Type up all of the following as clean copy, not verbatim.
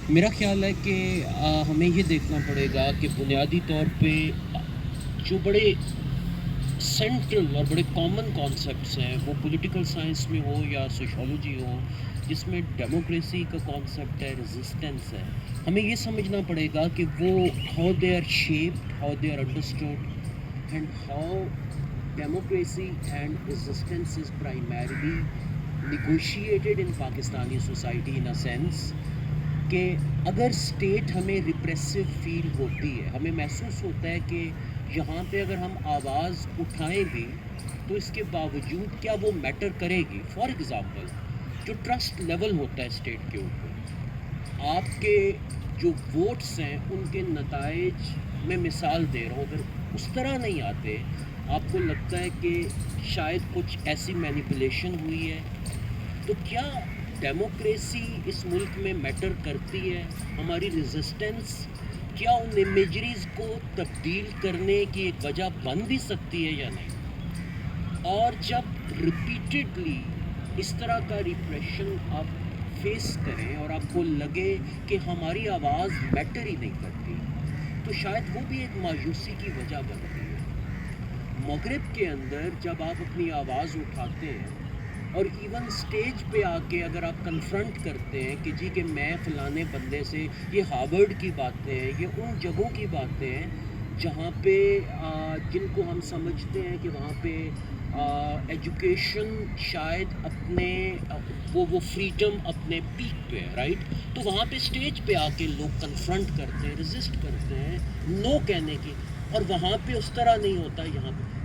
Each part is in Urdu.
میرا خیال ہے کہ ہمیں یہ دیکھنا پڑے گا کہ بنیادی طور پہ جو بڑے سینٹرل اور بڑے کامن کانسیپٹس ہیں، وہ پولیٹیکل سائنس میں ہو یا سوشولوجی ہو، جس میں ڈیموکریسی کا کانسیپٹ ہے، ریزسٹنس ہے، ہمیں یہ سمجھنا پڑے گا کہ وہ how they are shaped, how they are understood, and how democracy and resistance is primarily negotiated in Pakistani society in a sense کہ اگر اسٹیٹ ہمیں ریپریسو فیل ہوتی ہے، ہمیں محسوس ہوتا ہے کہ یہاں پہ اگر ہم آواز اٹھائیں بھی تو اس کے باوجود کیا وہ میٹر کرے گی. فار ایگزامپل جو ٹرسٹ لیول ہوتا ہے اسٹیٹ کے اوپر، آپ کے جو ووٹس ہیں ان کے نتائج میں مثال دے رہا ہوں، اگر اس طرح نہیں آتے، آپ کو لگتا ہے کہ شاید کچھ ایسی مینیپولیشن ہوئی ہے، تو کیا ڈیموکریسی اس ملک میں میٹر کرتی ہے؟ ہماری ریزسٹنس کیا ان امیجریز کو تبدیل کرنے کی ایک وجہ بن بھی سکتی ہے یا نہیں؟ اور جب ریپیٹڈلی اس طرح کا ریپریشن آپ فیس کریں اور آپ کو لگے کہ ہماری آواز میٹر ہی نہیں کرتی، تو شاید وہ بھی ایک مایوسی کی وجہ بنتی ہے. مغرب کے اندر جب آپ اپنی آواز اٹھاتے ہیں اور ایون سٹیج پہ آ کے اگر آپ کنفرنٹ کرتے ہیں کہ جی کہ میں فلانے بندے سے، یہ ہارورڈ کی باتیں ہیں، یہ ان جگہوں کی باتیں ہیں جہاں پہ جن کو ہم سمجھتے ہیں کہ وہاں پہ ایجوکیشن شاید اپنے وہ فریڈم اپنے پیک پہ ہے، رائٹ؟ تو وہاں پہ سٹیج پہ آ کے لوگ کنفرنٹ کرتے ہیں، ریزسٹ کرتے ہیں نو کہنے کی. اور وہاں پہ اس طرح نہیں ہوتا.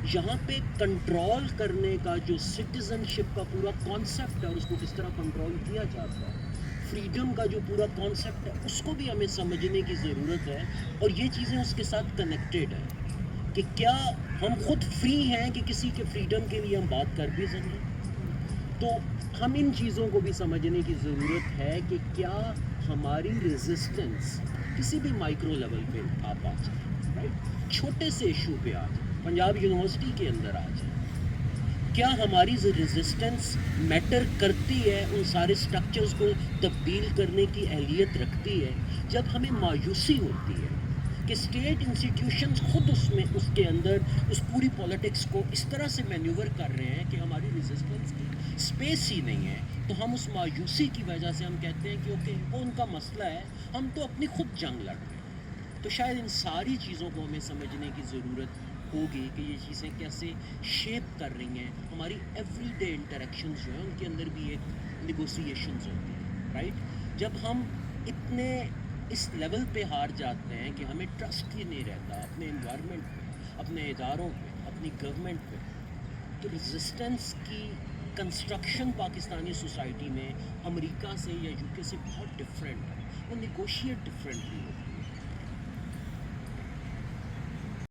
یہاں پہ کنٹرول کرنے کا جو سٹیزن شپ کا پورا کانسیپٹ ہے اور اس کو کس طرح کنٹرول کیا جاتا ہے، فریڈم کا جو پورا کانسیپٹ ہے، اس کو بھی ہمیں سمجھنے کی ضرورت ہے. اور یہ چیزیں اس کے ساتھ کنیکٹڈ ہیں کہ کیا ہم خود فری ہیں کہ کسی کے فریڈم کے لیے ہم بات کر بھی سکیں. تو ہم ان چیزوں کو بھی سمجھنے کی ضرورت ہے کہ کیا ہماری ریزسٹنس کسی بھی مائکرو لیول پہ آپ آ جائیں، رائٹ، چھوٹے سے ایشو پہ آ جائیں، پنجاب یونیورسٹی کے اندر آ جائیں، کیا ہماری ریزسٹنس میٹر کرتی ہے، ان سارے سٹرکچرز کو تبدیل کرنے کی اہلیت رکھتی ہے؟ جب ہمیں مایوسی ہوتی ہے کہ اسٹیٹ انسٹیٹیوشنز خود اس کے اندر اس پوری پولیٹکس کو اس طرح سے مینیور کر رہے ہیں کہ ہماری ریزسٹنس کی اسپیس ہی نہیں ہے، تو ہم اس مایوسی کی وجہ سے ہم کہتے ہیں کہ اوکے وہ ان کا مسئلہ ہے، ہم تو اپنی خود جنگ لڑ رہے ہیں. تو شاید ان ساری چیزوں کو ہمیں سمجھنے کی ضرورت ہوگی کہ یہ چیزیں کیسے شیپ کر رہی ہیں ہماری ایوری ڈے انٹریکشنز جو ہیں، ان کے اندر بھی ایک نیگوسیشنز ہوتی ہیں، رائٹ؟ جب ہم اتنے اس لیول پہ ہار جاتے ہیں کہ ہمیں ٹرسٹ ہی نہیں رہتا اپنے انوائرمنٹ پہ، اپنے اداروں پہ، اپنی گورنمنٹ پہ، تو ریزسٹنس کی کنسٹرکشن پاکستانی سوسائٹی میں امریکہ سے یا یو کے سے بہت ڈفرینٹ ہے. وہ نیگوشیٹ ڈفرینٹلی ہوتی ہے.